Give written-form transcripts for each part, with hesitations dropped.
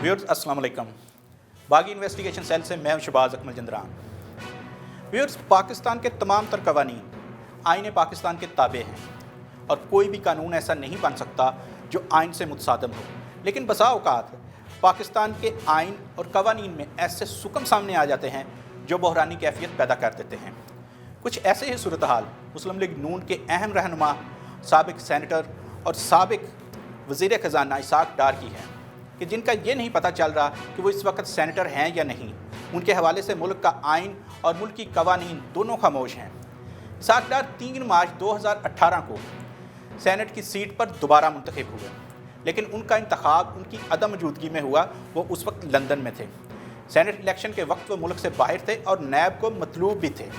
Viewers अस्सलाम वालेकुम। बागी इन्वेस्टिगेशन सेल से मैं हूं शहबाज अकमल जंदरान। व्यूअर्स, पाकिस्तान के तमाम तर कवानीन आईन पाकिस्तान के ताबे हैं और कोई भी कानून ऐसा नहीं बन सकता जो आइन से मुतसादम हो। लेकिन बसा औकात पाकिस्तान के आइन और कवानीन में ऐसे सुकम सामने आ जाते हैं जो बहरानी कैफियत पैदा कर देते हैं। कुछ ऐसे ही सूरत हाल मुस्लिम लीग नून के अहम रहनुमा साबिक सैनेटर और साबिक वज़ीर ख़जाना इसाक डार की है कि जिनका ये नहीं पता चल रहा कि वो इस वक्त सैनेटर हैं या नहीं। उनके हवाले से मुल्क का आइन और मुल्की कवानीन दोनों खामोश हैं। इसाक डार 3 मार्च 2018 को सेनेट की सीट पर दोबारा मुंतखब हुए, लेकिन उनका इंतखाब उनकी अदम मौजूदगी में हुआ। वो उस वक्त लंदन में थे। सेनेट इलेक्शन के वक्त वो मुल्क से बाहर थे और नैब को मतलूब भी थे।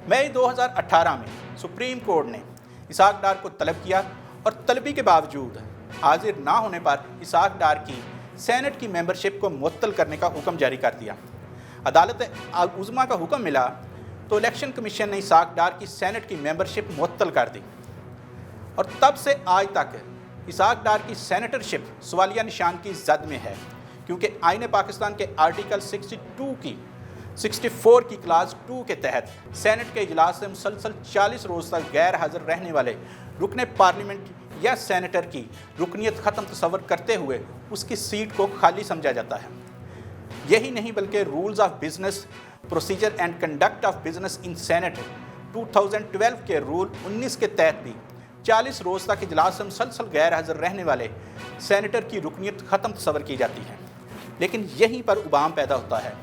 मई 2018 में सुप्रीम कोर्ट ने इसाक डार को तलब किया और तलबी के बावजूद हाजिर ना होने पर इसाक डार की सेनेट की मेंबरशिप को मुअत्तल करने का हुक्म जारी कर दिया। अदालत उज़्मा का हुक्म मिला तो इलेक्शन कमीशन ने इसाक डार की सेनेट की मेंबरशिप मुअत्तल कर दी और तब से आज तक इसाक डार की सेनेटरशिप सवालिया निशान की जद में है, क्योंकि आईन पाकिस्तान के आर्टिकल 64 की क्लास 2 के तहत सेनेट के इजलास से मुसलसल 40 रोज़ तक गैर हाजिर रहने वाले रुकने पार्लियामेंट या सेनेटर की रुकनीत ख़त्म तस्वर करते हुए उसकी सीट को खाली समझा जाता है। यही नहीं बल्कि rules of business procedure and conduct of business in senate 2012 के रूल 19 के तहत भी 40 रोज़ तक इजलास से मुसलसल गैर हाजिर रहने वाले सेनेटर की रुकनीत ख़त्म तस्वर की जाती है। लेकिन यहीं पर उबाम पैदा होता है,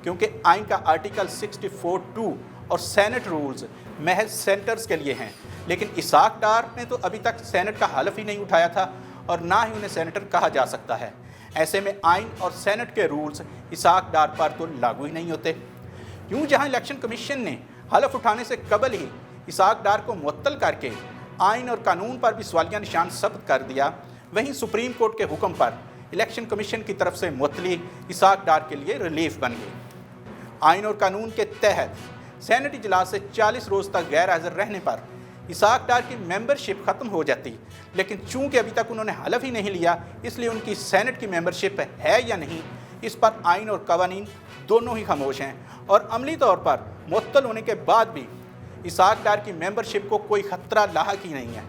क्योंकि आइन का आर्टिकल 64(2) और सेनेट रूल्स महज सेनेटर्स के लिए हैं। लेकिन इसाक डार ने तो अभी तक सेनेट का हलफ ही नहीं उठाया था और ना ही उन्हें सेनेटर कहा जा सकता है। ऐसे में आइन और सेनेट के रूल्स इसाक डार पर तो लागू ही नहीं होते। यूँ जहाँ इलेक्शन कमीशन ने हलफ उठाने से कबल ही इसाक डार को मुअत्तल करके आइन और कानून पर भी सवालिया निशान सब्त कर दिया, वहीं सुप्रीम कोर्ट के हुक्म पर इलेक्शन कमीशन की तरफ से मुअत्तली इसाक डार के लिए रिलीफ बन गई। आइन और कानून के तहत सेनेट इजलास से 40 रोज़ तक गैर हाजिर रहने पर इसाक डार की मेंबरशिप ख़त्म हो जाती, लेकिन चूंकि अभी तक उन्होंने हलफ ही नहीं लिया, इसलिए उनकी सेनेट की मेंबरशिप है या नहीं इस पर आइन और कवानीन दोनों ही खामोश हैं। और अमली तौर पर मुअत्तल होने के बाद भी इसाक डार की मेंबरशिप को कोई ख़तरा लाहक ही नहीं है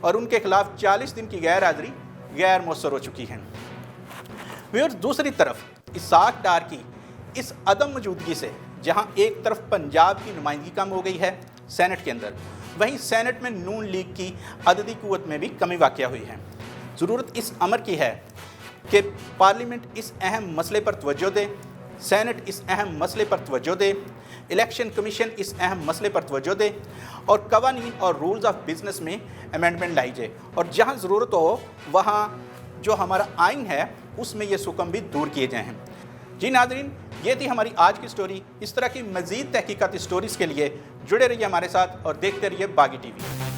और उनके खिलाफ 40 दिन की गैर हाजिरी गैर मौसर हो चुकी है। व्यूअर्स, दूसरी तरफ इसाक डार की इस अदम मौजूदगी से जहां एक तरफ पंजाब की नुमाइंदगी कम हो गई है सेनेट के अंदर, वहीं सेनेट में नून लीग की अददी कुव्वत में भी कमी वाक़या हुई है। ज़रूरत इस अमर की है कि पार्लियामेंट इस अहम मसले पर तवज्जो दे, सेनेट इस अहम मसले पर तवज्जो दे, इलेक्शन कमीशन इस अहम मसले पर तवज्जो दे और कवानीन और रूल्स ऑफ बिजनेस में अमेंडमेंट लाई जाए और जहाँ ज़रूरत हो वहाँ जो हमारा आइन है उसमें ये सुकम भी दूर किए जाएँ हैं। जी नाज़रीन, ये थी हमारी आज की स्टोरी। इस तरह की मज़ीद तहकीकाती स्टोरीज़ के लिए जुड़े रहिए हमारे साथ और देखते रहिए बागी टीवी।